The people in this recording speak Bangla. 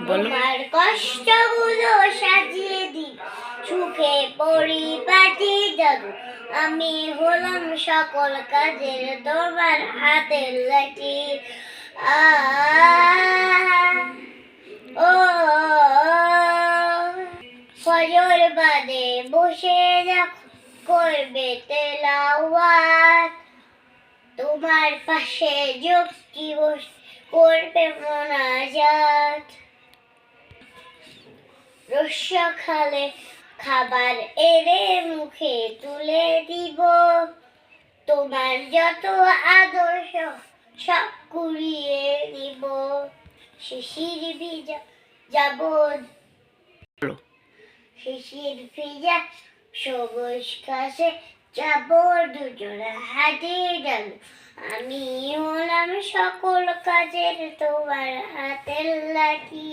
তোমার কষ্টগুলো সাজিয়ে দিই সুখে পরিপাটি জাদু, আমি হলাম সকল কাজের তোমার হাতের লাঠি। ও ফজর বাদে বসে দেখো করবে তেলাওয়াত, তোমার পাশে যুক্তি বসে করবে মোনাজাত। রস্যখালে খাবার এনে মুখে তুলে দিব, তোমার যত আদর্শ সব কুড়িয়ে দিব। শিশির ভিজা যাব, শিশির ভিজা সবুজ ঘাসে যাব দুজনে হাতে যাব, আমি হলাম সকল কাজের তোমার হাতের লাঠি।